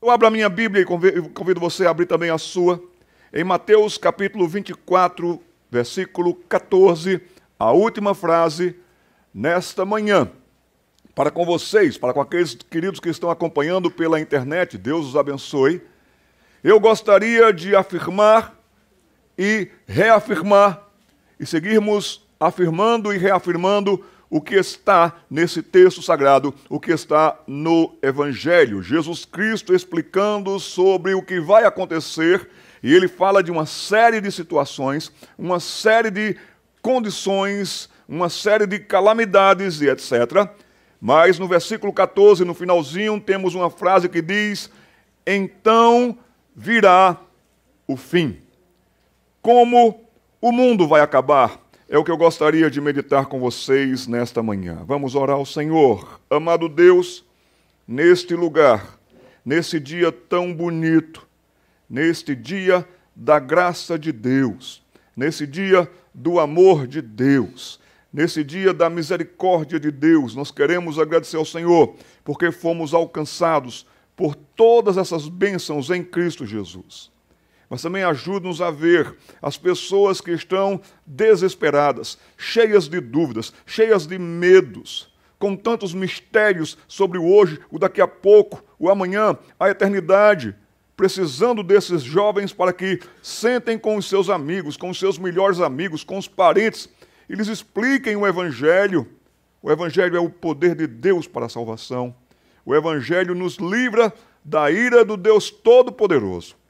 Eu abro a minha Bíblia e convido você a abrir também a sua. Em Mateus capítulo 24, versículo 14, a última frase nesta manhã. Para com vocês, para com aqueles queridos que estão acompanhando pela internet, Deus os abençoe. Eu gostaria de afirmar e reafirmar, e seguirmos afirmando e reafirmando o que está nesse texto sagrado, o que está no Evangelho. Jesus Cristo explicando sobre o que vai acontecer, e ele fala de uma série de situações, uma série de condições, uma série de calamidades e etc. Mas no versículo 14, no finalzinho, temos uma frase que diz: então virá o fim. Como o mundo vai acabar? É o que eu gostaria de meditar com vocês nesta manhã. Vamos orar ao Senhor. Amado Deus, neste lugar, nesse dia tão bonito, neste dia da graça de Deus, nesse dia do amor de Deus, nesse dia da misericórdia de Deus, nós queremos agradecer ao Senhor, porque fomos alcançados por todas essas bênçãos em Cristo Jesus. Mas também ajuda-nos a ver as pessoas que estão desesperadas, cheias de dúvidas, cheias de medos, com tantos mistérios sobre o hoje, o daqui a pouco, o amanhã, a eternidade, precisando desses jovens para que sentem com os seus amigos, com os seus melhores amigos, com os parentes, e lhes expliquem o Evangelho. O Evangelho é o poder de Deus para a salvação. O Evangelho nos livra da ira do Deus Todo-Poderoso.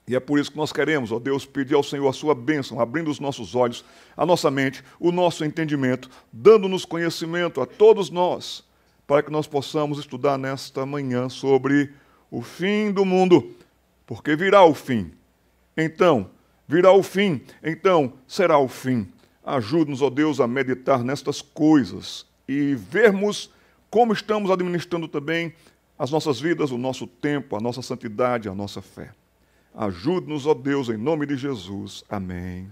E é por isso que nós queremos, ó Deus, pedir ao Senhor a sua bênção, abrindo os nossos olhos, a nossa mente, o nosso entendimento, dando-nos conhecimento a todos nós, para que nós possamos estudar nesta manhã sobre o fim do mundo, porque virá o fim. Então, virá o fim, então será o fim. Ajude-nos, ó Deus, a meditar nestas coisas e vermos como estamos administrando também as nossas vidas, o nosso tempo, a nossa santidade, a nossa fé. Ajude-nos, ó Deus, em nome de Jesus. Amém.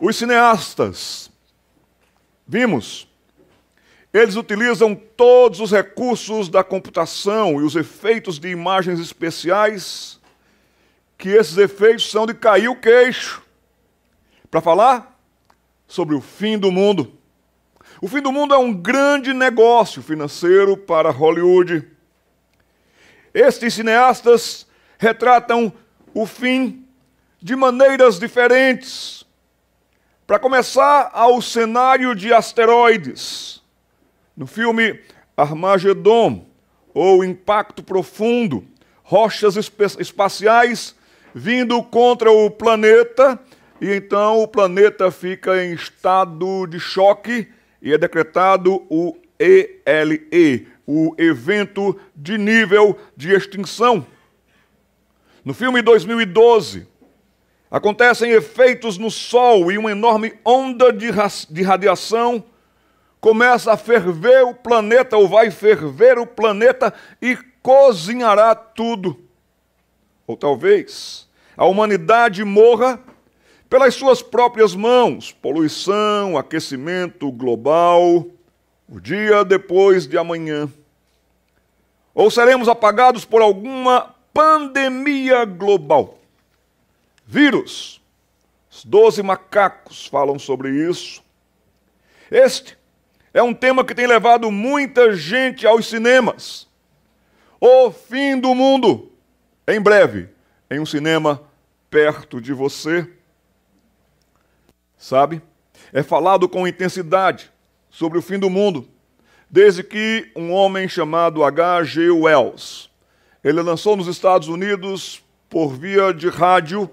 Os cineastas, vimos, eles utilizam todos os recursos da computação e os efeitos de imagens especiais, que esses efeitos são de cair o queixo, para falar sobre o fim do mundo. O fim do mundo é um grande negócio financeiro para Hollywood. Estes cineastas retratam o fim de maneiras diferentes. Para começar, há o cenário de asteroides. No filme Armagedon, ou Impacto Profundo, rochas espaciais vindo contra o planeta, e então o planeta fica em estado de choque e é decretado o ELE, o evento de nível de extinção. No filme 2012, acontecem efeitos no Sol e uma enorme onda de radiação começa a ferver o planeta, ou vai ferver o planeta e cozinhará tudo. Ou talvez a humanidade morra pelas suas próprias mãos, poluição, aquecimento global, o dia depois de amanhã. Ou seremos apagados por alguma pandemia global. Vírus. Os 12 macacos falam sobre isso. Este é um tema que tem levado muita gente aos cinemas. O fim do mundo. Em breve, em um cinema perto de você. Sabe? É falado com intensidade sobre o fim do mundo, desde que um homem chamado H.G. Wells, ele lançou nos Estados Unidos, por via de rádio,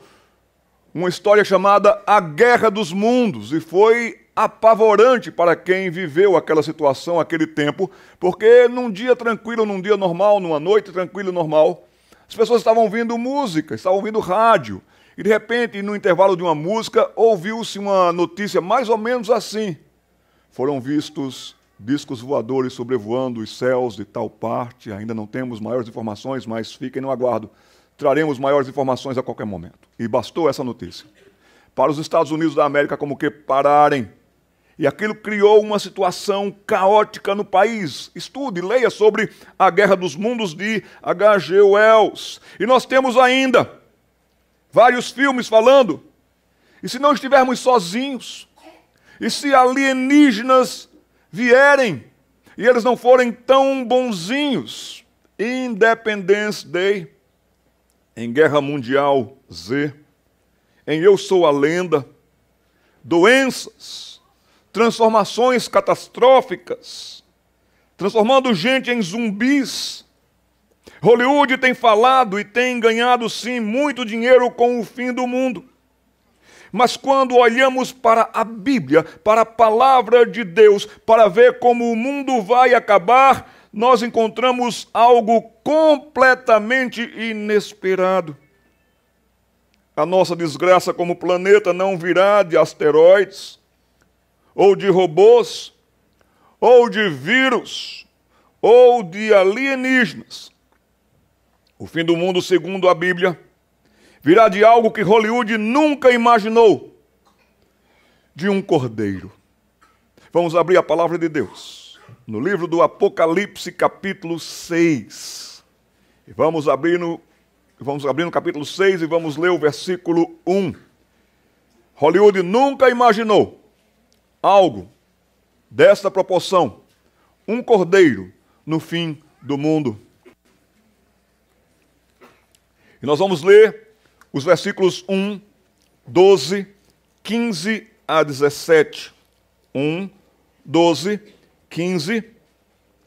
uma história chamada A Guerra dos Mundos, e foi apavorante para quem viveu aquela situação, aquele tempo, porque num dia tranquilo, num dia normal, numa noite tranquila e normal, as pessoas estavam ouvindo música, estavam ouvindo rádio, e de repente, no intervalo de uma música, ouviu-se uma notícia mais ou menos assim: foram vistos discos voadores sobrevoando os céus de tal parte. Ainda não temos maiores informações, mas fiquem no aguardo. Traremos maiores informações a qualquer momento. E bastou essa notícia para os Estados Unidos da América como que pararem E aquilo criou uma situação caótica no país. Estude, leia sobre a Guerra dos Mundos de H.G. Wells. E nós temos ainda vários filmes falando. E se não estivermos sozinhos, e se alienígenas vierem, e eles não forem tão bonzinhos, Independence Day, em Guerra Mundial Z, em Eu Sou a Lenda, doenças, transformações catastróficas, transformando gente em zumbis. Hollywood tem falado e tem ganhado, sim, muito dinheiro com o fim do mundo. Mas quando olhamos para a Bíblia, para a palavra de Deus, para ver como o mundo vai acabar, nós encontramos algo completamente inesperado. A nossa desgraça como planeta não virá de asteroides, ou de robôs, ou de vírus, ou de alienígenas. O fim do mundo, segundo a Bíblia, virá de algo que Hollywood nunca imaginou, de um cordeiro. Vamos abrir a palavra de Deus, no livro do Apocalipse, capítulo 6. E vamos abrir no capítulo 6 e vamos ler o versículo 1. Hollywood nunca imaginou algo desta proporção, um cordeiro no fim do mundo. E nós vamos ler os versículos 1, 12, 15 a 17. 1, 12, 15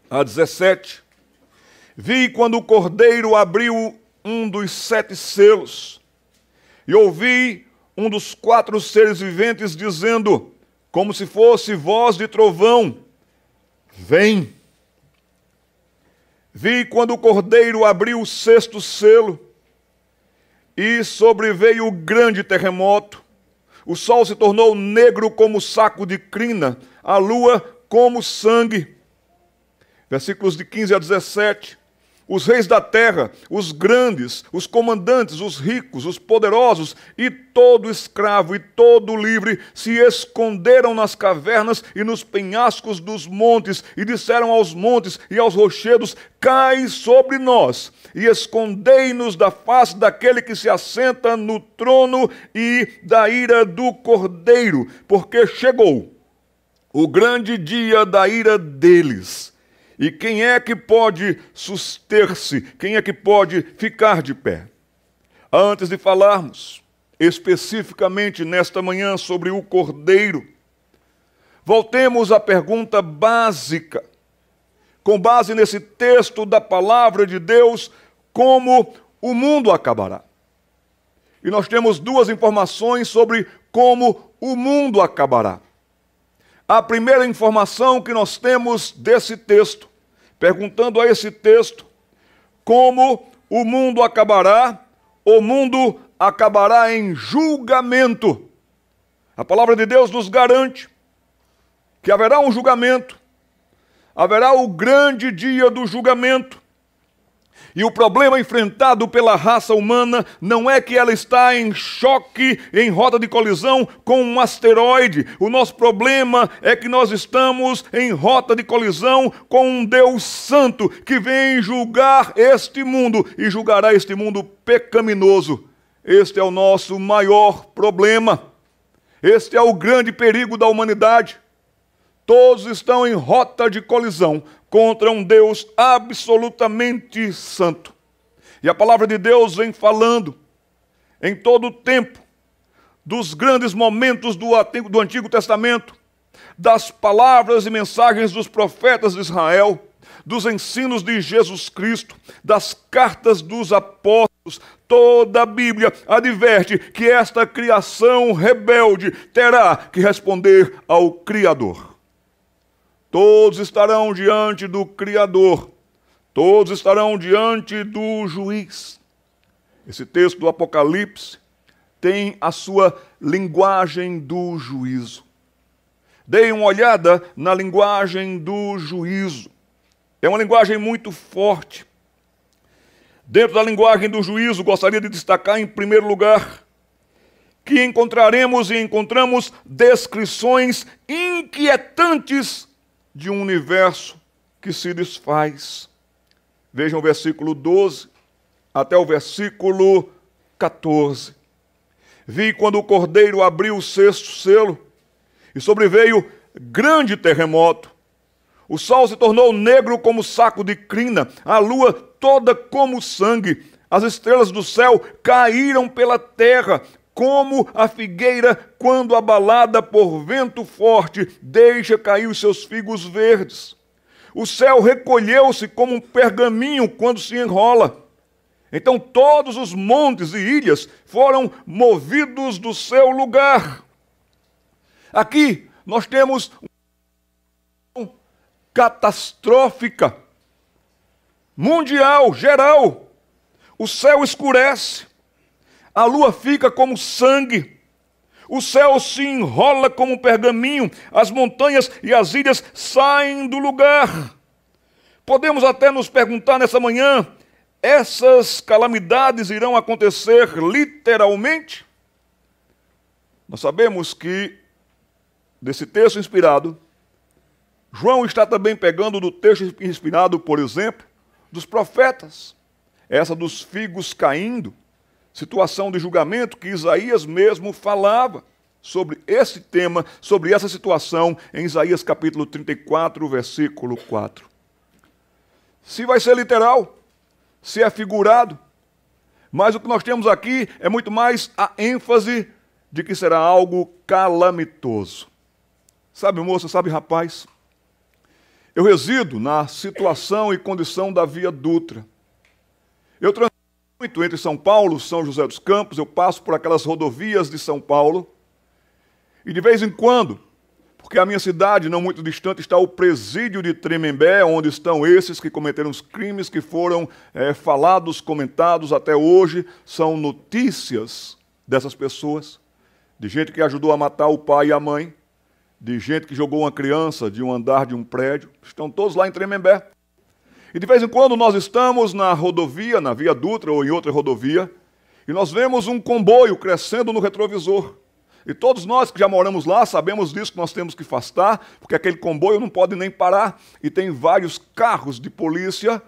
a 17. Vi quando o cordeiro abriu um dos 7 selos, e ouvi um dos 4 seres viventes dizendo, como se fosse voz de trovão, vem. Vi quando o cordeiro abriu o 6º selo, e sobreveio o grande terremoto. O sol se tornou negro como saco de crina, a lua como sangue. Versículos de 15 a 17. Os reis da terra, os grandes, os comandantes, os ricos, os poderosos e todo escravo e todo livre se esconderam nas cavernas e nos penhascos dos montes e disseram aos montes e aos rochedos, cai sobre nós e escondei-nos da face daquele que se assenta no trono e da ira do cordeiro, porque chegou o grande dia da ira deles. E quem é que pode suster-se? Quem é que pode ficar de pé? Antes de falarmos especificamente nesta manhã sobre o Cordeiro, voltemos à pergunta básica. Com base nesse texto da palavra de Deus, como o mundo acabará? E nós temos 2 informações sobre como o mundo acabará. A primeira informação que nós temos desse texto, perguntando a esse texto, como o mundo acabará em julgamento. A palavra de Deus nos garante que haverá um julgamento, haverá o grande dia do julgamento. E o problema enfrentado pela raça humana não é que ela está em choque, em rota de colisão com um asteroide. O nosso problema é que nós estamos em rota de colisão com um Deus santo que vem julgar este mundo e julgará este mundo pecaminoso. Este é o nosso maior problema. Este é o grande perigo da humanidade. Todos estão em rota de colisão contra um Deus absolutamente santo. E a palavra de Deus vem falando em todo o tempo dos grandes momentos do Antigo Testamento, das palavras e mensagens dos profetas de Israel, dos ensinos de Jesus Cristo, das cartas dos apóstolos. Toda a Bíblia adverte que esta criação rebelde terá que responder ao Criador. Todos estarão diante do Criador. Todos estarão diante do juiz. Esse texto do Apocalipse tem a sua linguagem do juízo. Deem uma olhada na linguagem do juízo. É uma linguagem muito forte. Dentro da linguagem do juízo, gostaria de destacar em primeiro lugar que encontraremos e encontramos descrições inquietantes de um universo que se desfaz. Vejam o versículo 12 até o versículo 14. Vi quando o Cordeiro abriu o sexto selo e sobreveio grande terremoto. O sol se tornou negro como saco de crina, a lua toda como sangue. As estrelas do céu caíram pela terra, como a figueira, quando abalada por vento forte, deixa cair os seus figos verdes. O céu recolheu-se como um pergaminho quando se enrola. Então todos os montes e ilhas foram movidos do seu lugar. Aqui nós temos uma catastrófica, mundial, geral. O céu escurece, a lua fica como sangue, o céu se enrola como um pergaminho, as montanhas e as ilhas saem do lugar. Podemos até nos perguntar nessa manhã, essas calamidades irão acontecer literalmente? Nós sabemos que, desse texto inspirado, João está também pegando do texto inspirado, por exemplo, dos profetas, essa dos figos caindo, situação de julgamento que Isaías mesmo falava sobre esse tema, sobre essa situação, em Isaías capítulo 34, versículo 4. Se vai ser literal, se é figurado, mas o que nós temos aqui é muito mais a ênfase de que será algo calamitoso. Sabe, moça, sabe, rapaz, eu resido na situação e condição da Via Dutra. Eu transito muito entre São Paulo e São José dos Campos, eu passo por aquelas rodovias de São Paulo, e de vez em quando, porque a minha cidade, não muito distante, está o presídio de Tremembé, onde estão esses que cometeram os crimes que foram falados, comentados até hoje, são notícias dessas pessoas, de gente que ajudou a matar o pai e a mãe, de gente que jogou uma criança de um andar de um prédio, estão todos lá em Tremembé. E de vez em quando nós estamos na rodovia, na Via Dutra ou em outra rodovia, e nós vemos um comboio crescendo no retrovisor. E todos nós que já moramos lá sabemos disso, que nós temos que afastar, porque aquele comboio não pode nem parar. E tem vários carros de polícia,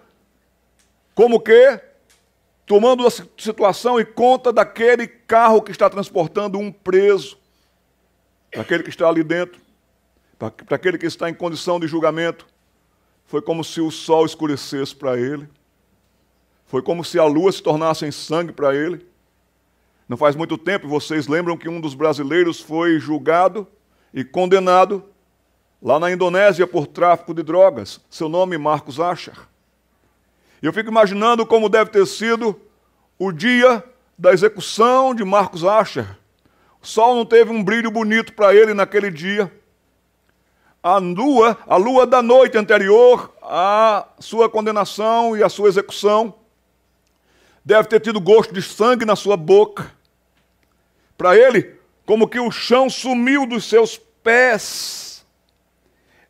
como que tomando a situação e conta daquele carro que está transportando um preso, daquele que está ali dentro, para aquele que está em condição de julgamento. Foi como se o sol escurecesse para ele. Foi como se a lua se tornasse em sangue para ele. Não faz muito tempo, vocês lembram que um dos brasileiros foi julgado e condenado lá na Indonésia por tráfico de drogas. Seu nome, Marcos Asher. Eu fico imaginando como deve ter sido o dia da execução de Marcos Asher. O sol não teve um brilho bonito para ele naquele dia. A lua da noite anterior à sua condenação e à sua execução deve ter tido gosto de sangue na sua boca. Para ele, como que o chão sumiu dos seus pés.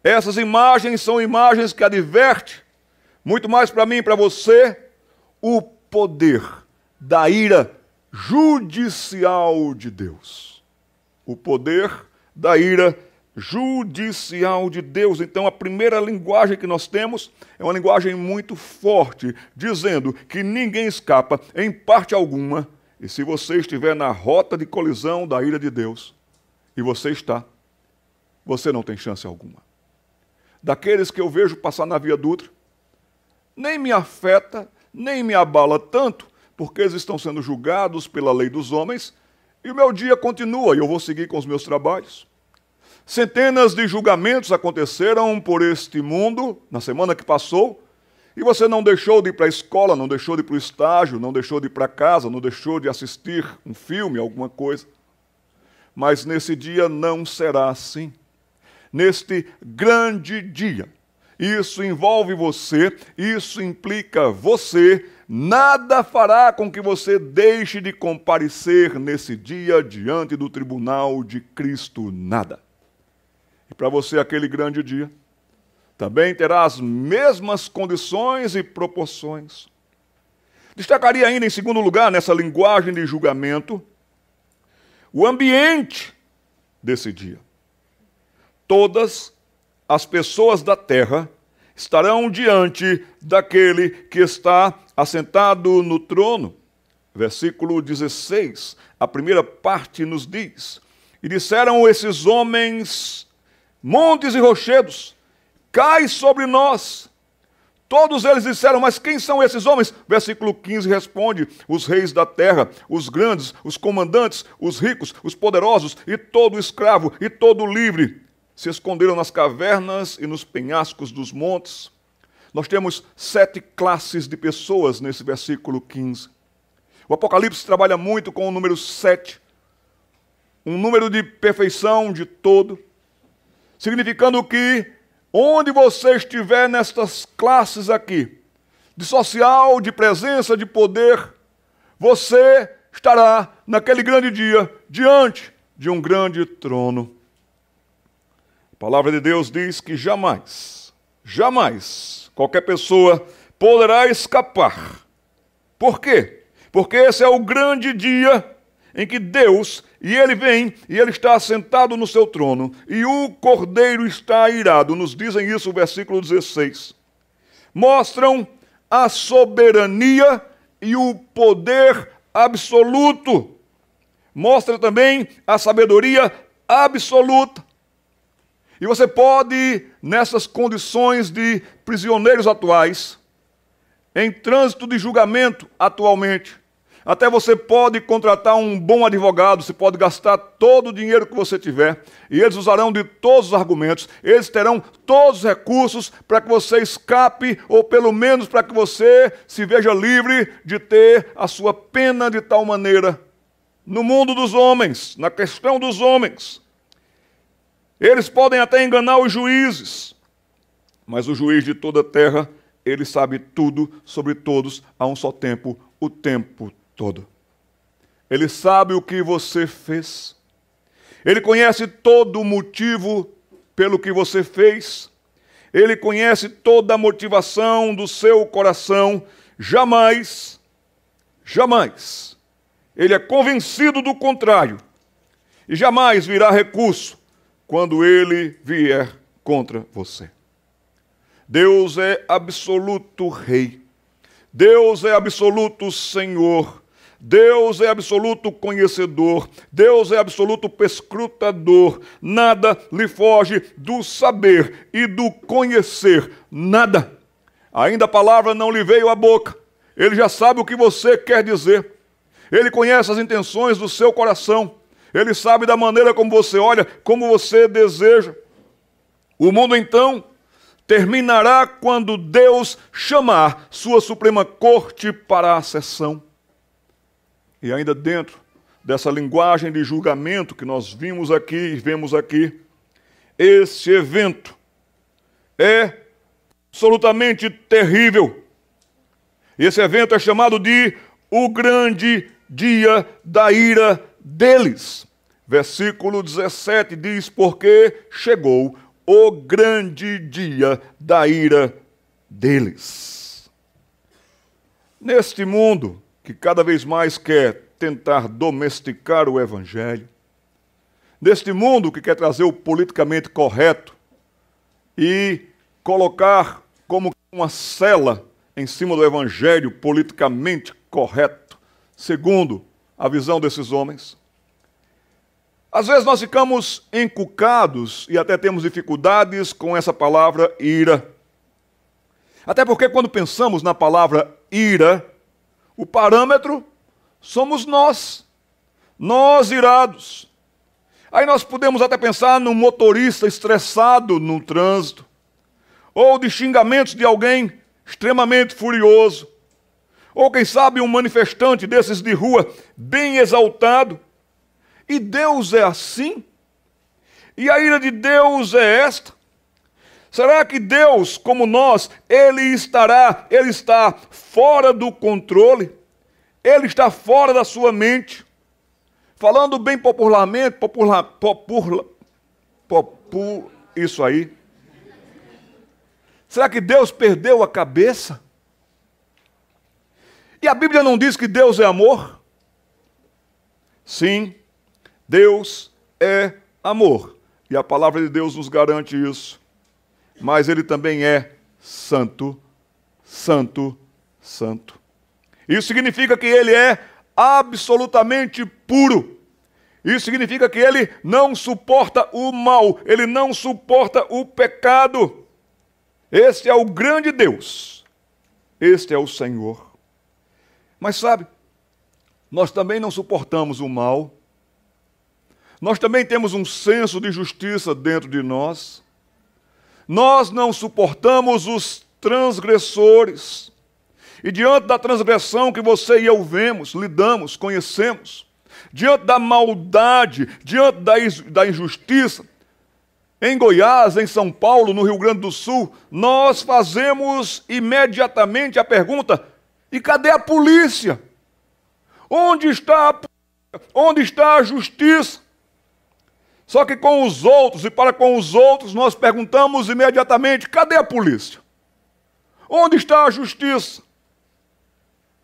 Essas imagens são imagens que advertem, muito mais para mim e para você, o poder da ira judicial de Deus. O poder da ira judicial de Deus. Então, a primeira linguagem que nós temos é uma linguagem muito forte, dizendo que ninguém escapa, em parte alguma. E se você estiver na rota de colisão da ira de Deus, e você está, você não tem chance alguma. Daqueles que eu vejo passar na Via Dutra, nem me afeta, nem me abala tanto, porque eles estão sendo julgados pela lei dos homens, e o meu dia continua, e eu vou seguir com os meus trabalhos. Centenas de julgamentos aconteceram por este mundo na semana que passou, e você não deixou de ir para a escola, não deixou de ir para o estágio, não deixou de ir para casa, não deixou de assistir um filme, alguma coisa. Mas nesse dia não será assim. Neste grande dia, isso envolve você, isso implica você, nada fará com que você deixe de comparecer nesse dia diante do tribunal de Cristo, nada. E para você aquele grande dia, também terá as mesmas condições e proporções. Destacaria ainda, em segundo lugar, nessa linguagem de julgamento, o ambiente desse dia. Todas as pessoas da terra estarão diante daquele que está assentado no trono. Versículo 16, a primeira parte nos diz: e disseram esses homens, montes e rochedos, cai sobre nós. Todos eles disseram, mas quem são esses homens? Versículo 15 responde: os reis da terra, os grandes, os comandantes, os ricos, os poderosos, e todo escravo, e todo livre, se esconderam nas cavernas e nos penhascos dos montes. Nós temos 7 classes de pessoas nesse versículo 15. O Apocalipse trabalha muito com o número 7, um número de perfeição, de todo, significando que onde você estiver nestas classes aqui, de social, de presença, de poder, você estará naquele grande dia diante de um grande trono. A palavra de Deus diz que jamais, jamais qualquer pessoa poderá escapar. Por quê? Porque esse é o grande dia em que Deus, e Ele vem, e Ele está assentado no seu trono, e o Cordeiro está irado. Nos dizem isso o versículo 16. Mostram a soberania e o poder absoluto. Mostra também a sabedoria absoluta. E você pode, nessas condições de prisioneiros atuais, em trânsito de julgamento atualmente, até você pode contratar um bom advogado, você pode gastar todo o dinheiro que você tiver, e eles usarão de todos os argumentos, eles terão todos os recursos para que você escape, ou pelo menos para que você se veja livre de ter a sua pena de tal maneira. No mundo dos homens, na questão dos homens, eles podem até enganar os juízes, mas o juiz de toda a terra, ele sabe tudo sobre todos a um só tempo, o tempo todo. Ele sabe o que você fez. Ele conhece todo o motivo pelo que você fez. Ele conhece toda a motivação do seu coração. Jamais, jamais, ele é convencido do contrário. E jamais virá recurso quando ele vier contra você. Deus é absoluto Rei. Deus é absoluto Senhor. Deus é absoluto conhecedor. Deus é absoluto perscrutador. Nada lhe foge do saber e do conhecer. Nada. Ainda a palavra não lhe veio à boca. Ele já sabe o que você quer dizer. Ele conhece as intenções do seu coração. Ele sabe da maneira como você olha, como você deseja. O mundo, então, terminará quando Deus chamar sua Suprema Corte para a sessão. E ainda dentro dessa linguagem de julgamento que nós vimos aqui e vemos aqui, esse evento é absolutamente terrível. Esse evento é chamado de o grande dia da ira deles. Versículo 17 diz: porque chegou o grande dia da ira deles. Neste mundo que cada vez mais quer tentar domesticar o Evangelho, neste mundo que quer trazer o politicamente correto e colocar como uma sela em cima do Evangelho politicamente correto, segundo a visão desses homens, às vezes nós ficamos encucados e até temos dificuldades com essa palavra ira. Até porque quando pensamos na palavra ira, o parâmetro somos nós irados. Aí nós podemos até pensar num motorista estressado no trânsito, ou de xingamentos de alguém extremamente furioso, ou quem sabe um manifestante desses de rua bem exaltado. E Deus é assim? E a ira de Deus é esta? Será que Deus, como nós, Ele está fora do controle? Ele está fora da sua mente? Falando bem popularmente, isso aí. Será que Deus perdeu a cabeça? E a Bíblia não diz que Deus é amor? Sim, Deus é amor. E a palavra de Deus nos garante isso. Mas ele também é santo, santo, santo. Isso significa que ele é absolutamente puro. Isso significa que ele não suporta o mal, ele não suporta o pecado. Este é o grande Deus. Este é o Senhor. Mas sabe, nós também não suportamos o mal. Nós também temos um senso de justiça dentro de nós. Nós não suportamos os transgressores. E diante da transgressão que você e eu vemos, lidamos, conhecemos, diante da maldade, diante da injustiça, em Goiás, em São Paulo, no Rio Grande do Sul, nós fazemos imediatamente a pergunta: e cadê a polícia? Onde está a polícia? Onde está a justiça? Só que com os outros e para com os outros nós perguntamos imediatamente: cadê a polícia? Onde está a justiça?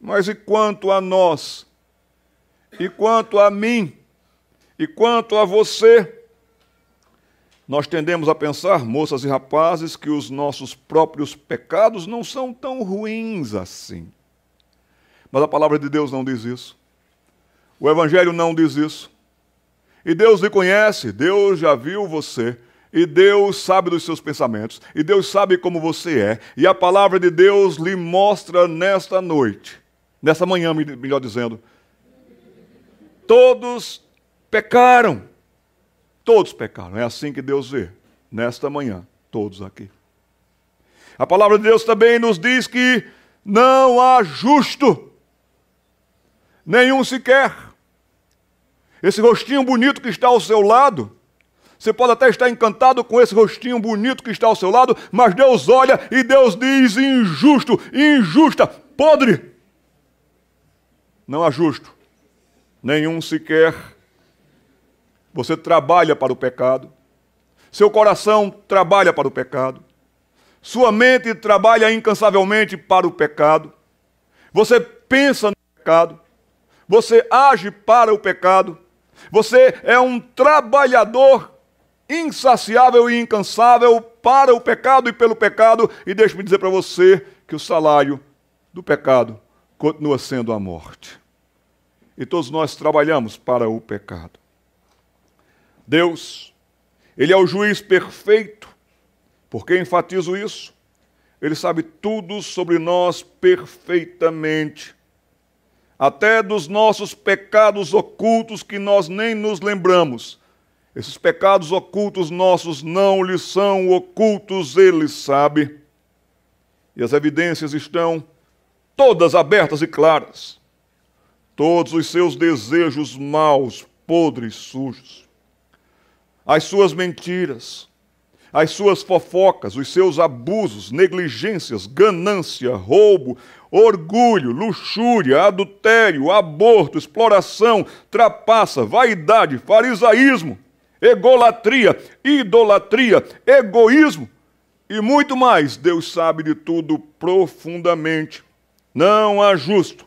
Mas e quanto a nós? E quanto a mim? E quanto a você? Nós tendemos a pensar, moças e rapazes, que os nossos próprios pecados não são tão ruins assim. Mas a palavra de Deus não diz isso. O Evangelho não diz isso. E Deus lhe conhece, Deus já viu você, e Deus sabe dos seus pensamentos, e Deus sabe como você é, e a palavra de Deus lhe mostra nesta noite, nessa manhã, melhor dizendo, todos pecaram. Todos pecaram, é assim que Deus vê, nesta manhã, todos aqui. A palavra de Deus também nos diz que não há justo, nenhum sequer. Esse rostinho bonito que está ao seu lado, você pode até estar encantado com esse rostinho bonito que está ao seu lado, mas Deus olha e Deus diz: injusto, injusta, podre. Não há justo, nenhum sequer. Você trabalha para o pecado, seu coração trabalha para o pecado, sua mente trabalha incansavelmente para o pecado, você pensa no pecado, você age para o pecado, você é um trabalhador insaciável e incansável para o pecado e pelo pecado, e deixe-me dizer para você que o salário do pecado continua sendo a morte. E todos nós trabalhamos para o pecado. Deus, Ele é o juiz perfeito. Por que enfatizo isso? Ele sabe tudo sobre nós perfeitamente. Até dos nossos pecados ocultos que nós nem nos lembramos. Esses pecados ocultos nossos não lhe são ocultos, Ele sabe. E as evidências estão todas abertas e claras. Todos os seus desejos maus, podres, sujos. As suas mentiras, as suas fofocas, os seus abusos, negligências, ganância, roubo, orgulho, luxúria, adultério, aborto, exploração, trapaça, vaidade, farisaísmo, egolatria, idolatria, egoísmo e muito mais. Deus sabe de tudo profundamente. Não há justo,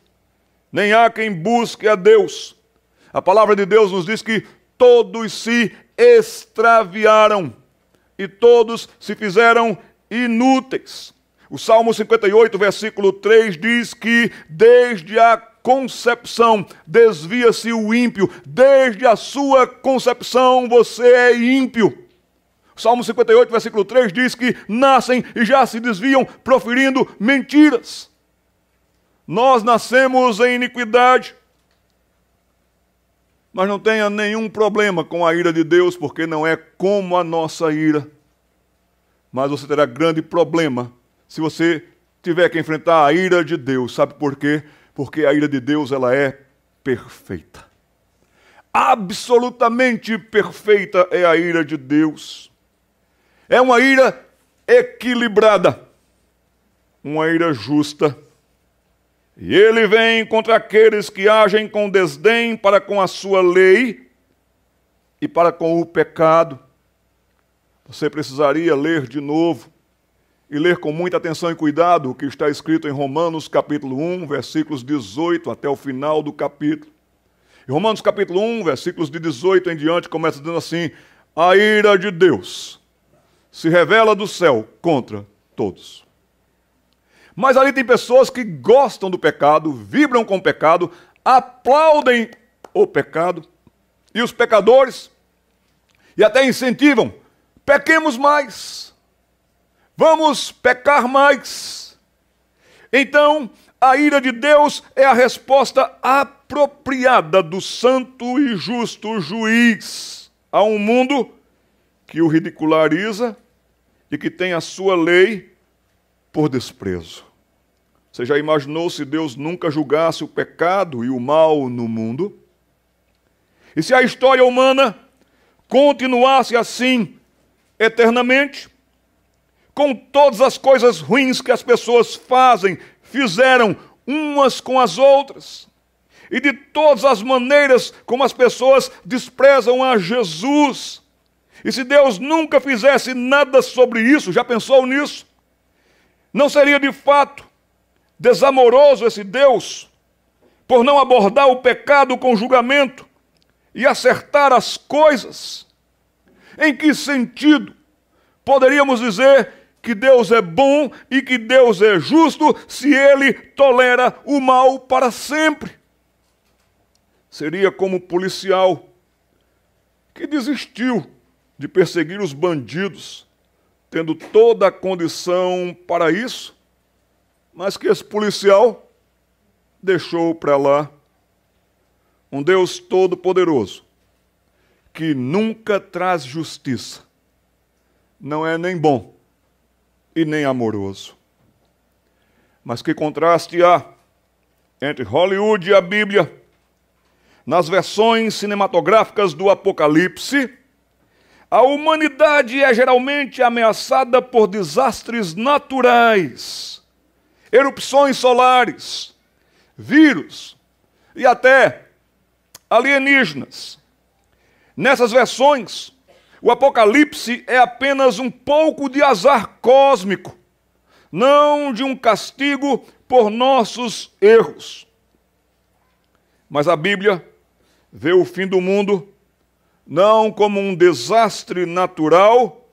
nem há quem busque a Deus. A palavra de Deus nos diz que todos se extraviaram e todos se fizeram inúteis. O Salmo 58, versículo 3 diz que desde a concepção desvia-se o ímpio, desde a sua concepção você é ímpio. O Salmo 58, versículo 3 diz que nascem e já se desviam proferindo mentiras. Nós nascemos em iniquidade. Mas não tenha nenhum problema com a ira de Deus, porque não é como a nossa ira. Mas você terá grande problema se você tiver que enfrentar a ira de Deus. Sabe por quê? Porque a ira de Deus, ela é perfeita. Absolutamente perfeita é a ira de Deus. É uma ira equilibrada, uma ira justa. E ele vem contra aqueles que agem com desdém para com a sua lei e para com o pecado. Você precisaria ler de novo e ler com muita atenção e cuidado o que está escrito em Romanos capítulo 1, versículos 18 até o final do capítulo. Em Romanos capítulo 1, versículos de 18 em diante, começa dizendo assim: a ira de Deus se revela do céu contra todos. Mas ali tem pessoas que gostam do pecado, vibram com o pecado, aplaudem o pecado, e os pecadores, e até incentivam: pequemos mais, vamos pecar mais. Então, a ira de Deus é a resposta apropriada do santo e justo juiz a um mundo que o ridiculariza e que tem a sua lei por desprezo. Você já imaginou se Deus nunca julgasse o pecado e o mal no mundo? E se a história humana continuasse assim eternamente, com todas as coisas ruins que as pessoas fizeram umas com as outras, e de todas as maneiras como as pessoas desprezam a Jesus, e se Deus nunca fizesse nada sobre isso, já pensou nisso? Não seria de fato desamoroso esse Deus por não abordar o pecado com julgamento e acertar as coisas? Em que sentido poderíamos dizer que Deus é bom e que Deus é justo se Ele tolera o mal para sempre? Seria como o policial que desistiu de perseguir os bandidos, tendo toda a condição para isso, mas que esse policial deixou para lá. Um Deus todo-poderoso, que nunca traz justiça, não é nem bom e nem amoroso. Mas que contraste há entre Hollywood e a Bíblia. Nas versões cinematográficas do Apocalipse, a humanidade é geralmente ameaçada por desastres naturais, erupções solares, vírus e até alienígenas. Nessas versões, o Apocalipse é apenas um pouco de azar cósmico, não de um castigo por nossos erros. Mas a Bíblia vê o fim do mundo não como um desastre natural,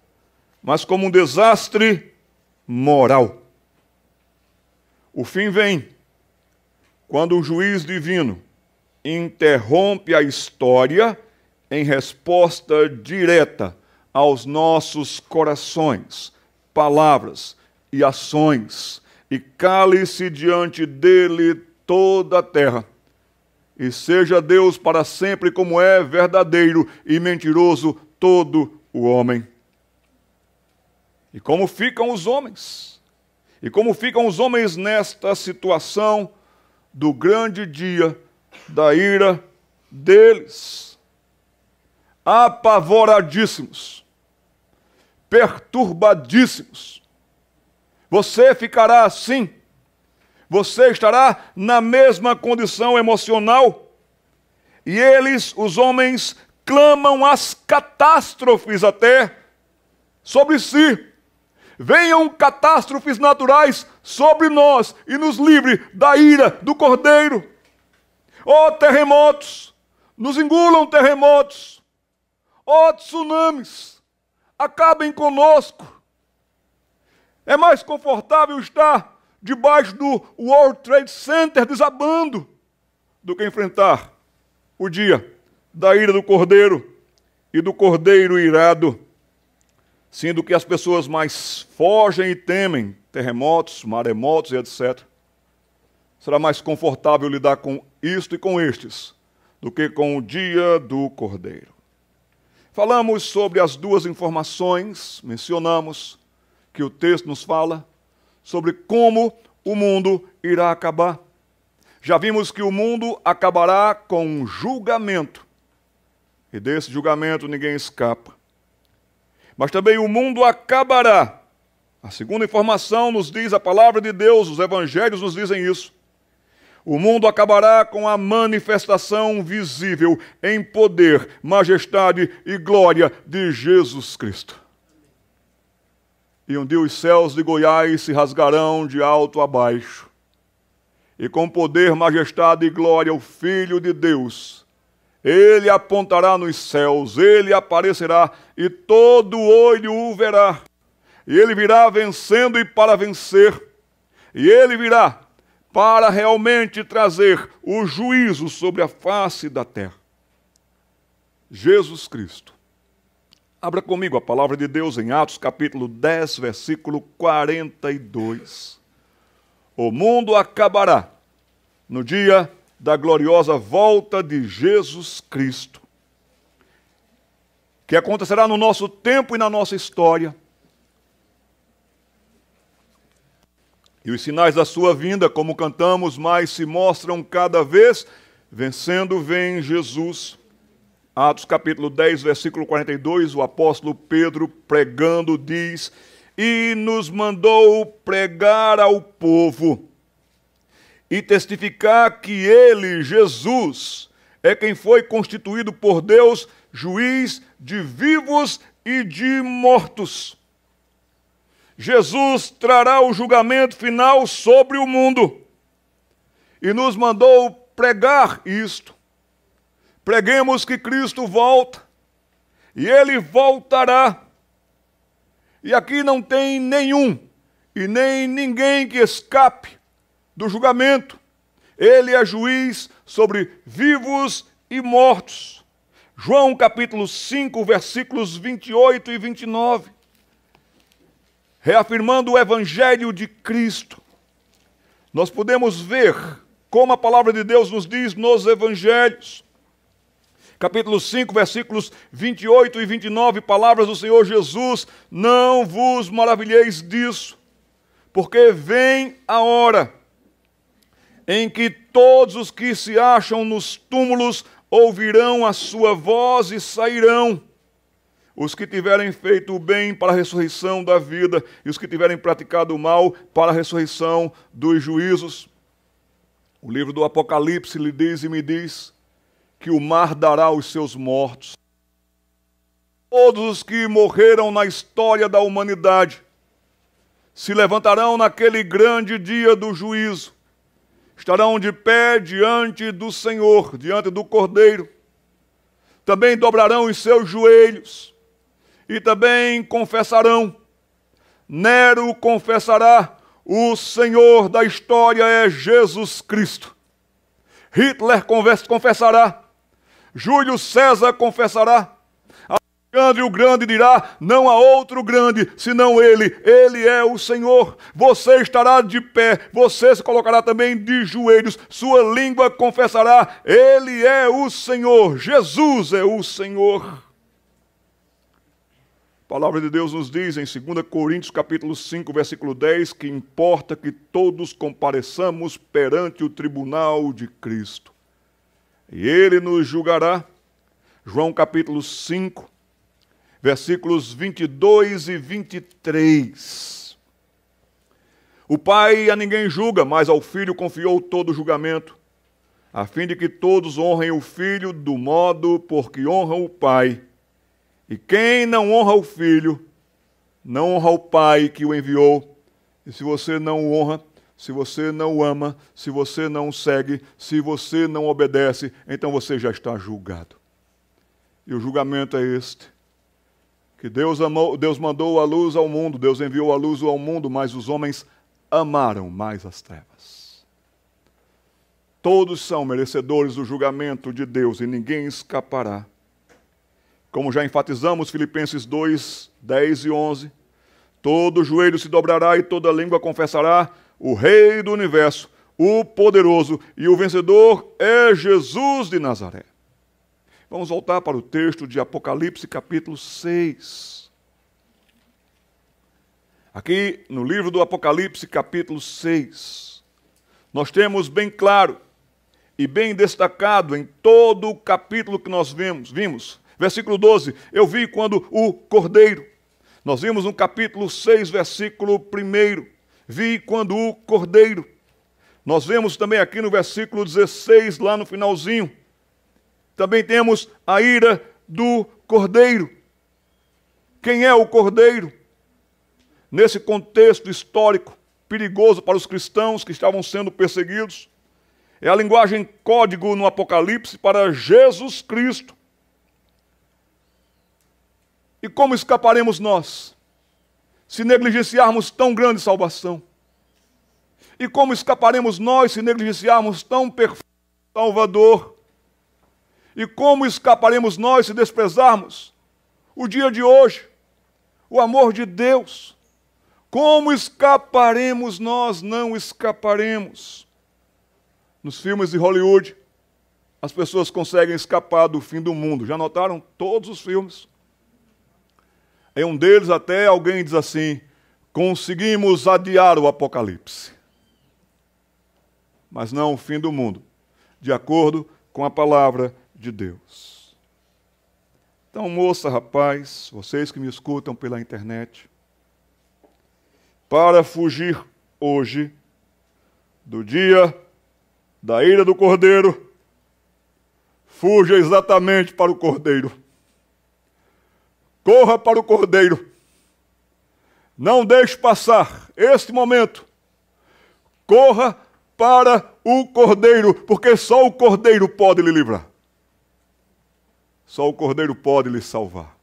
mas como um desastre moral. O fim vem quando o juiz divino interrompe a história em resposta direta aos nossos corações, palavras e ações, e cale-se diante dele toda a terra. E seja Deus para sempre como é verdadeiro e mentiroso todo o homem. E como ficam os homens? E como ficam os homens nesta situação do grande dia da ira deles? Apavoradíssimos, perturbadíssimos. Você ficará assim? Você estará na mesma condição emocional? E eles, os homens, clamam as catástrofes até sobre si. Venham catástrofes naturais sobre nós e nos livre da ira do Cordeiro. Ó terremotos, nos engulam terremotos. Ó tsunamis, acabem conosco. É mais confortável estar debaixo do World Trade Center desabando do que enfrentar o dia da ira do Cordeiro e do Cordeiro irado, sendo que as pessoas mais fogem e temem terremotos, maremotos e etc. Será mais confortável lidar com isto e com estes do que com o dia do Cordeiro. Falamos sobre as duas informações, mencionamos que o texto nos fala sobre como o mundo irá acabar. Já vimos que o mundo acabará com um julgamento, e desse julgamento ninguém escapa. Mas também o mundo acabará. A segunda informação nos diz a palavra de Deus, os evangelhos nos dizem isso. O mundo acabará com a manifestação visível em poder, majestade e glória de Jesus Cristo. E um dia os céus de Goiás se rasgarão de alto a baixo. E com poder, majestade e glória, o Filho de Deus Ele apontará nos céus, ele aparecerá, e todo olho o verá. E ele virá vencendo e para vencer. E ele virá para realmente trazer o juízo sobre a face da terra. Jesus Cristo. Abra comigo a palavra de Deus em Atos capítulo 10, versículo 42. O mundo acabará no dia da gloriosa volta de Jesus Cristo, que acontecerá no nosso tempo e na nossa história. E os sinais da sua vinda, como cantamos, mais se mostram cada vez, vencendo vem Jesus. Atos capítulo 10, versículo 42, o apóstolo Pedro pregando diz: e nos mandou pregar ao povo e testificar que ele, Jesus, é quem foi constituído por Deus juiz de vivos e de mortos. Jesus trará o julgamento final sobre o mundo e nos mandou pregar isto. Preguemos que Cristo volta e ele voltará. E aqui não tem nenhum e nem ninguém que escape do julgamento. Ele é juiz sobre vivos e mortos. João capítulo 5, versículos 28 e 29. Reafirmando o evangelho de Cristo, nós podemos ver como a palavra de Deus nos diz nos evangelhos. Capítulo 5, versículos 28 e 29, palavras do Senhor Jesus: não vos maravilheis disso, porque vem a hora em que todos os que se acham nos túmulos ouvirão a sua voz e sairão. Os que tiverem feito o bem para a ressurreição da vida, e os que tiverem praticado o mal para a ressurreição dos juízos. O livro do Apocalipse lhe diz e me diz que o mar dará os seus mortos. Todos os que morreram na história da humanidade se levantarão naquele grande dia do juízo. Estarão de pé diante do Senhor, diante do Cordeiro. Também dobrarão os seus joelhos e também confessarão. Nero confessará: o Senhor da história é Jesus Cristo. Hitler confessará. Júlio César confessará. Alexandre o Grande dirá: não há outro grande senão ele. Ele é o Senhor. Você estará de pé, você se colocará também de joelhos, sua língua confessará: ele é o Senhor, Jesus é o Senhor. A palavra de Deus nos diz em 2 Coríntios capítulo 5, versículo 10, que importa que todos compareçamos perante o tribunal de Cristo, e ele nos julgará. João capítulo 5, versículos 22 e 23. O Pai a ninguém julga, mas ao Filho confiou todo o julgamento, a fim de que todos honrem o Filho do modo por que honram o Pai. E quem não honra o Filho, não honra o Pai que o enviou. E se você não o honra, se você não o ama, se você não o segue, se você não obedece, então você já está julgado. E o julgamento é este: que Deus mandou a luz ao mundo, Deus enviou a luz ao mundo, mas os homens amaram mais as trevas. Todos são merecedores do julgamento de Deus e ninguém escapará. Como já enfatizamos, Filipenses 2, 10 e 11, todo joelho se dobrará e toda língua confessará: o Rei do Universo, o poderoso e o vencedor é Jesus de Nazaré. Vamos voltar para o texto de Apocalipse capítulo 6. Aqui no livro do Apocalipse capítulo 6, nós temos bem claro e bem destacado em todo o capítulo que nós vimos. Versículo 12, eu vi quando o Cordeiro. Nós vimos no capítulo 6, versículo 1, vi quando o Cordeiro. Nós vemos também aqui no versículo 16, lá no finalzinho, também temos a ira do Cordeiro. Quem é o Cordeiro? Nesse contexto histórico perigoso para os cristãos que estavam sendo perseguidos, É a linguagem código no Apocalipse para Jesus Cristo. E como escaparemos nós, se negligenciarmos tão grande salvação? E como escaparemos nós, se negligenciarmos tão perfeito Salvador? E como escaparemos nós, se desprezarmos o dia de hoje, o amor de Deus? Como escaparemos nós? Não escaparemos. Nos filmes de Hollywood, as pessoas conseguem escapar do fim do mundo. Já notaram? Todos os filmes. Em um deles até alguém diz assim: conseguimos adiar o apocalipse. Mas não o fim do mundo, de acordo com a palavra de Deus. Então, moça, rapaz, vocês que me escutam pela internet, para fugir hoje do dia da ira do Cordeiro, fuja exatamente para o Cordeiro. Corra para o Cordeiro. Não deixe passar este momento. Corra para o Cordeiro, porque só o Cordeiro pode lhe livrar. Só o Cordeiro pode lhe salvar.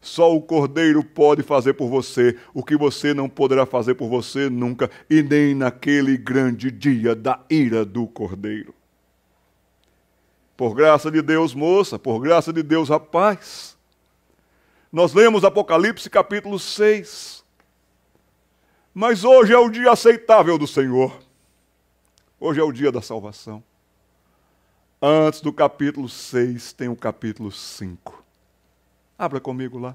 Só o Cordeiro pode fazer por você o que você não poderá fazer por você nunca, e nem naquele grande dia da ira do Cordeiro. Por graça de Deus, moça, por graça de Deus, rapaz, nós lemos Apocalipse capítulo 6. Mas hoje é o dia aceitável do Senhor. Hoje é o dia da salvação. Antes do capítulo 6 tem o capítulo 5. Abra comigo lá.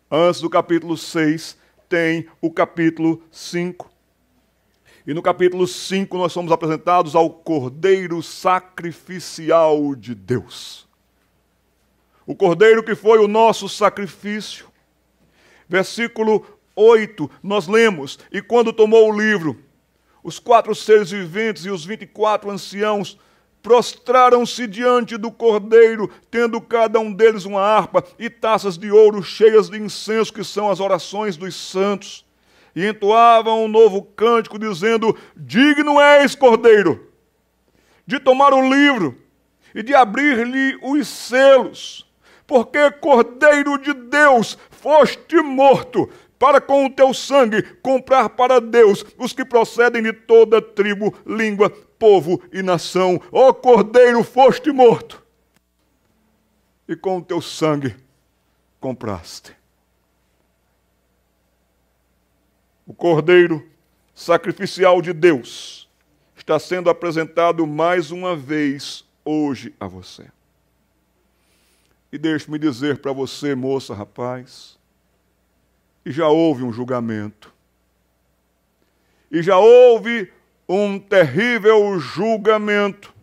Antes do capítulo 6 tem o capítulo 5. E no capítulo 5 nós somos apresentados ao Cordeiro sacrificial de Deus. O Cordeiro que foi o nosso sacrifício. Versículo 8, nós lemos: e quando tomou o livro, os 4 seres viventes e os 24 anciãos prostraram-se diante do Cordeiro, tendo cada um deles uma harpa e taças de ouro cheias de incenso, que são as orações dos santos. E entoavam um novo cântico, dizendo: digno és, Cordeiro, de tomar o livro e de abrir-lhe os selos, porque, Cordeiro de Deus, foste morto, para com o teu sangue comprar para Deus os que procedem de toda tribo, língua, povo e nação. Ó Cordeiro, foste morto, e com o teu sangue compraste. O Cordeiro sacrificial de Deus está sendo apresentado mais uma vez hoje a você. E deixe-me dizer para você, moça, rapaz, e já houve um julgamento. E já houve um terrível julgamento.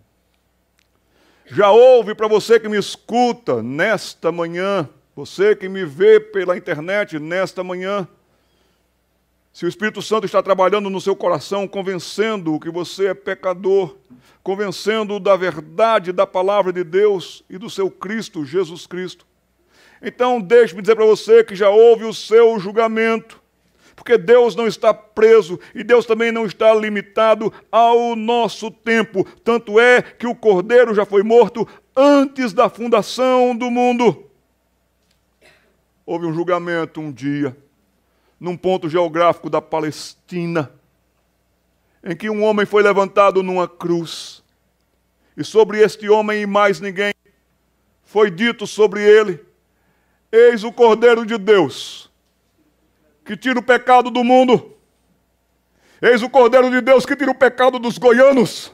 Já houve, para você que me escuta nesta manhã, você que me vê pela internet nesta manhã, se o Espírito Santo está trabalhando no seu coração, convencendo que você é pecador, convencendo da verdade da palavra de Deus e do seu Cristo, Jesus Cristo, então deixe-me dizer para você que já houve o seu julgamento, porque Deus não está preso e Deus também não está limitado ao nosso tempo. Tanto é que o Cordeiro já foi morto antes da fundação do mundo. Houve um julgamento um dia, num ponto geográfico da Palestina, em que um homem foi levantado numa cruz, e sobre este homem e mais ninguém foi dito sobre ele: eis o Cordeiro de Deus, que tira o pecado do mundo. Eis o Cordeiro de Deus que tira o pecado dos goianos.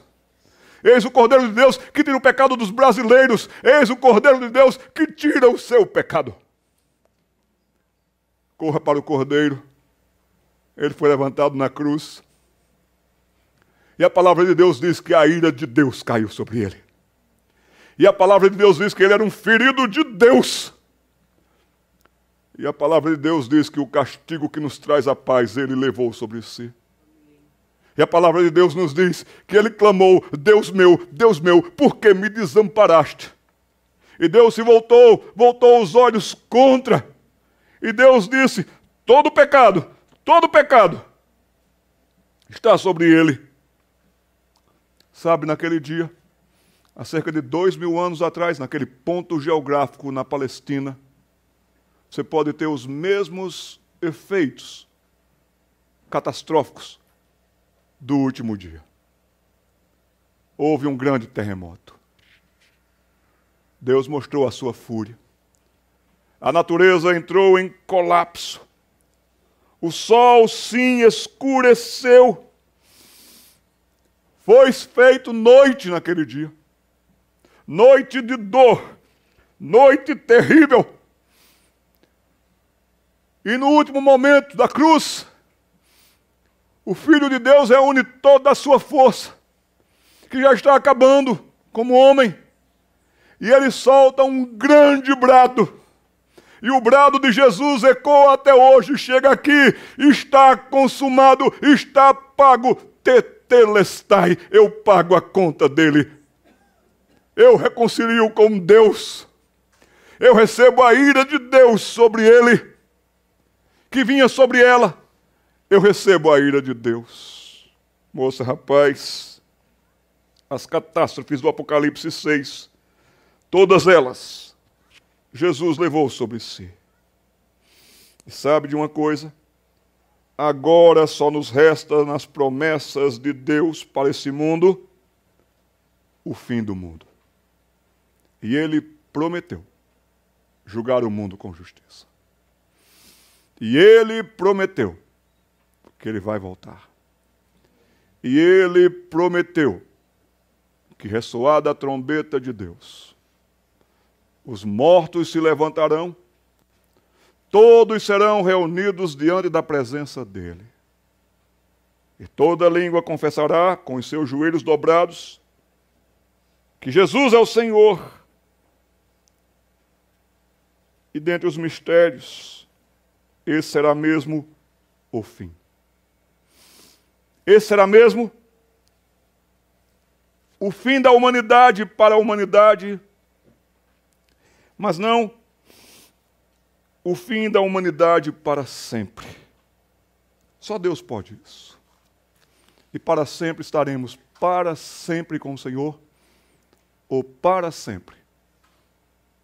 Eis o Cordeiro de Deus que tira o pecado dos brasileiros. Eis o Cordeiro de Deus que tira o seu pecado. Corra para o Cordeiro. Ele foi levantado na cruz. E a palavra de Deus diz que a ira de Deus caiu sobre ele. E a palavra de Deus diz que ele era um ferido de Deus. E a palavra de Deus diz que o castigo que nos traz a paz, ele levou sobre si. E a palavra de Deus nos diz que ele clamou: Deus meu, por que me desamparaste? E Deus se voltou os olhos contra. E Deus disse: todo pecado está sobre ele. Sabe, naquele dia, há cerca de 2000 anos atrás, naquele ponto geográfico na Palestina, você pode ter os mesmos efeitos catastróficos do último dia. Houve um grande terremoto. Deus mostrou a sua fúria. A natureza entrou em colapso. O sol, sim, escureceu. Foi feito noite naquele dia. Noite de dor. Noite terrível. E no último momento da cruz, o Filho de Deus reúne toda a sua força, que já está acabando como homem. E ele solta um grande brado. E o brado de Jesus ecoa até hoje, chega aqui, está consumado, está pago, tetelestai, eu pago a conta dele. Eu reconcilio com Deus, eu recebo a ira de Deus sobre ele, que vinha sobre ela, eu recebo a ira de Deus. Moça, rapaz, as catástrofes do Apocalipse 6, todas elas, Jesus levou sobre si. E sabe de uma coisa? Agora só nos resta, nas promessas de Deus para esse mundo, o fim do mundo. E ele prometeu julgar o mundo com justiça. E ele prometeu que ele vai voltar. E ele prometeu que, ressoada a trombeta de Deus, os mortos se levantarão, todos serão reunidos diante da presença dele. E toda língua confessará com os seus joelhos dobrados que Jesus é o Senhor. E dentre os mistérios, esse será mesmo o fim. Esse será mesmo o fim da humanidade para a humanidade, mas não o fim da humanidade para sempre. Só Deus pode isso. E para sempre estaremos para sempre com o Senhor, ou para sempre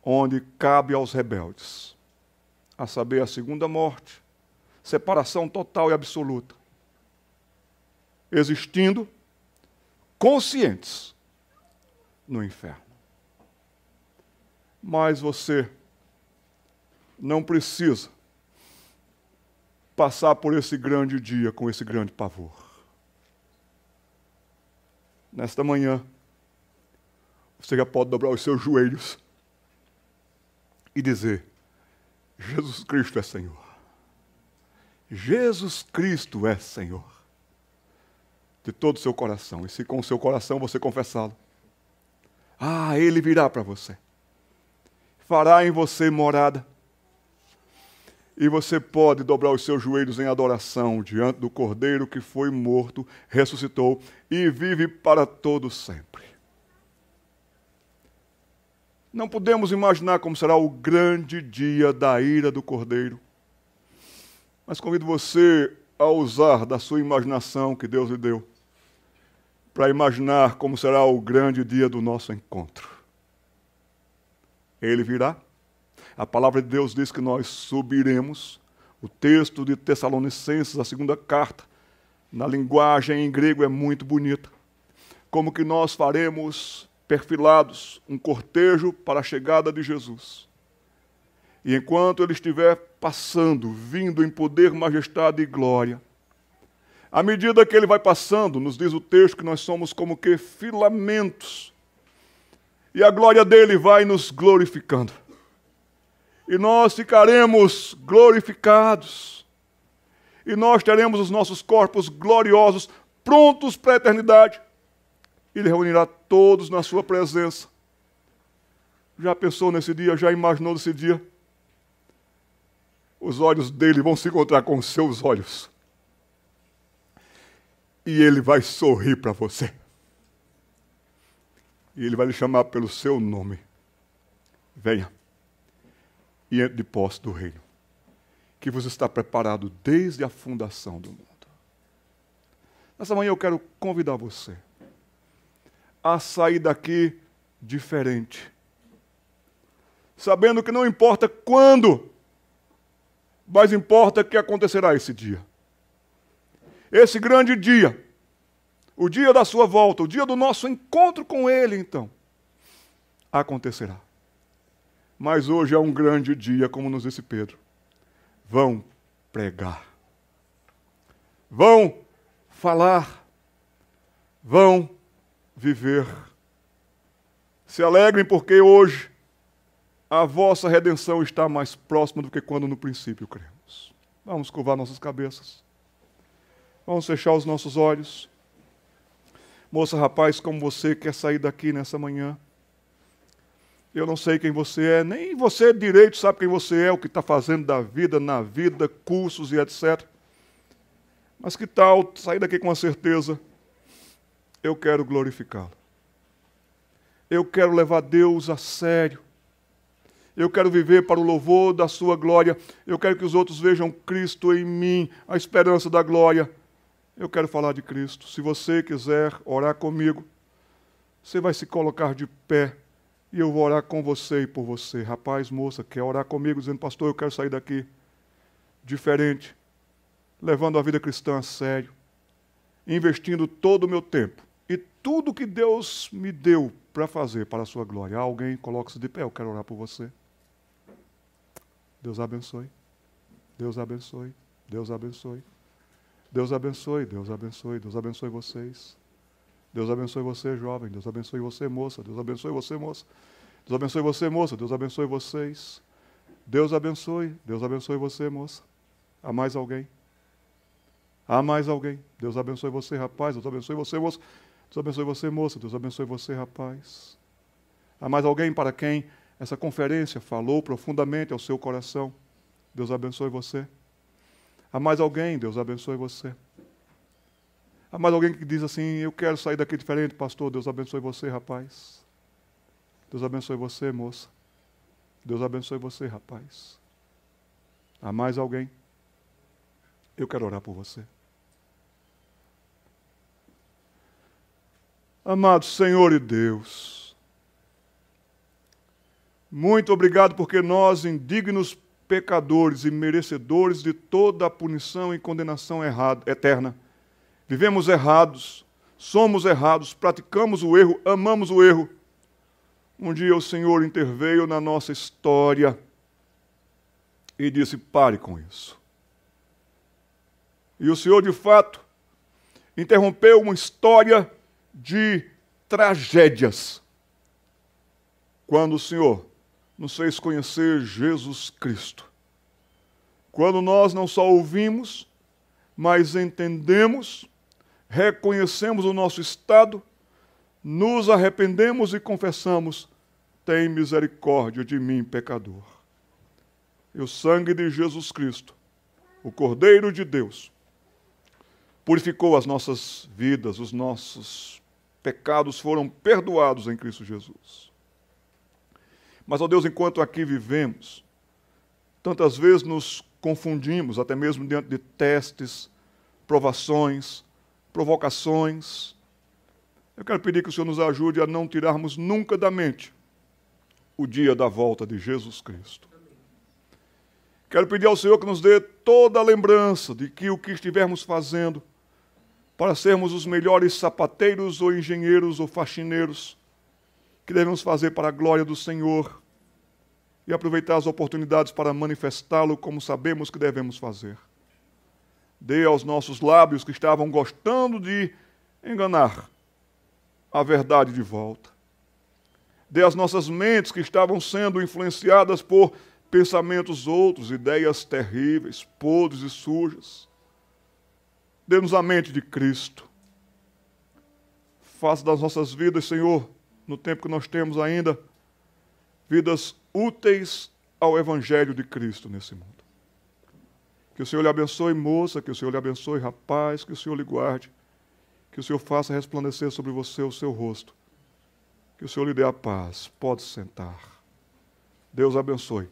onde cabe aos rebeldes, a saber, a segunda morte, separação total e absoluta, existindo conscientes no inferno. Mas você não precisa passar por esse grande dia com esse grande pavor. Nesta manhã, você já pode dobrar os seus joelhos e dizer: Jesus Cristo é Senhor. Jesus Cristo é Senhor. De todo o seu coração. E se com o seu coração você confessá-lo, Ele virá para você. Fará em você morada. E você pode dobrar os seus joelhos em adoração diante do Cordeiro que foi morto, ressuscitou e vive para todo sempre. Não podemos imaginar como será o grande dia da ira do Cordeiro. Mas convido você a usar da sua imaginação que Deus lhe deu para imaginar como será o grande dia do nosso encontro. Ele virá. A palavra de Deus diz que nós subiremos. O texto de Tessalonicenses, a segunda carta, na linguagem em grego é muito bonita. Como que nós faremos perfilados um cortejo para a chegada de Jesus. E enquanto ele estiver passando, vindo em poder, majestade e glória, à medida que ele vai passando, nos diz o texto que nós somos como que filamentos. E a glória dele vai nos glorificando. E nós ficaremos glorificados. E nós teremos os nossos corpos gloriosos, prontos para a eternidade. Ele reunirá todos na sua presença. Já pensou nesse dia? Já imaginou nesse dia? Os olhos dele vão se encontrar com os seus olhos. E ele vai sorrir para você. E ele vai lhe chamar pelo seu nome. Venha. E entre de posse do reino, que você está preparado desde a fundação do mundo. Nessa manhã eu quero convidar você a sair daqui diferente. Sabendo que não importa quando, mas importa que acontecerá esse dia. Esse grande dia, o dia da sua volta, o dia do nosso encontro com Ele, então, acontecerá. Mas hoje é um grande dia, como nos disse Pedro. Vão pregar. Vão falar. Vão viver. Se alegrem porque hoje a vossa redenção está mais próxima do que quando no princípio cremos. Vamos curvar nossas cabeças. Vamos fechar os nossos olhos. Moça, rapaz, como você quer sair daqui nessa manhã? Eu não sei quem você é, nem você direito sabe quem você é, o que está fazendo da vida, na vida, cursos e etc. Mas que tal sair daqui com a certeza? Eu quero glorificá-lo. Eu quero levar Deus a sério. Eu quero viver para o louvor da sua glória. Eu quero que os outros vejam Cristo em mim, a esperança da glória. Eu quero falar de Cristo. Se você quiser orar comigo, você vai se colocar de pé e eu vou orar com você e por você. Rapaz, moça, quer orar comigo dizendo, pastor, eu quero sair daqui diferente, levando a vida cristã a sério, investindo todo o meu tempo e tudo que Deus me deu para fazer para a sua glória. Alguém coloca-se de pé, eu quero orar por você. Deus abençoe. Deus abençoe. Deus abençoe. Deus abençoe. Deus abençoe. Deus abençoe vocês. Deus abençoe você, jovem. Deus abençoe você, moça. Deus abençoe você, moça. Deus abençoe você, moça. Deus abençoe vocês. Deus abençoe. Deus abençoe você, moça. Há mais alguém? Há mais alguém? Deus abençoe você, rapaz. Deus abençoe você, moça. Deus abençoe você, moça. Deus abençoe você, rapaz. Há mais alguém para quem essa conferência falou profundamente ao seu coração? Deus abençoe você. Há mais alguém? Deus abençoe você. Há mais alguém que diz assim, eu quero sair daqui diferente, pastor. Deus abençoe você, rapaz. Deus abençoe você, moça. Deus abençoe você, rapaz. Há mais alguém? Eu quero orar por você. Amado Senhor e Deus, muito obrigado porque nós, indignos pecadores e merecedores de toda a punição e condenação eterna, vivemos errados, somos errados, praticamos o erro, amamos o erro. Um dia o Senhor interveio na nossa história e disse, pare com isso. E o Senhor, de fato, interrompeu uma história de tragédias, quando o Senhor nos fez conhecer Jesus Cristo. Quando nós não só ouvimos, mas entendemos, reconhecemos o nosso estado, nos arrependemos e confessamos, tem misericórdia de mim, pecador. E o sangue de Jesus Cristo, o Cordeiro de Deus, purificou as nossas vidas, os nossos pecados foram perdoados em Cristo Jesus. Mas, ó Deus, enquanto aqui vivemos, tantas vezes nos confundimos, até mesmo diante de testes, provações, provocações. Eu quero pedir que o Senhor nos ajude a não tirarmos nunca da mente o dia da volta de Jesus Cristo. Quero pedir ao Senhor que nos dê toda a lembrança de que o que estivermos fazendo para sermos os melhores sapateiros ou engenheiros ou faxineiros, que devemos fazer para a glória do Senhor e aproveitar as oportunidades para manifestá-lo como sabemos que devemos fazer. Dê aos nossos lábios que estavam gostando de enganar a verdade de volta. Dê às nossas mentes que estavam sendo influenciadas por pensamentos outros, ideias terríveis, podres e sujas. Dê-nos a mente de Cristo. Faça das nossas vidas, Senhor, no tempo que nós temos ainda, vidas úteis ao Evangelho de Cristo nesse mundo. Que o Senhor lhe abençoe, moça, que o Senhor lhe abençoe, rapaz, que o Senhor lhe guarde, que o Senhor faça resplandecer sobre você o seu rosto, que o Senhor lhe dê a paz. Pode sentar. Deus abençoe.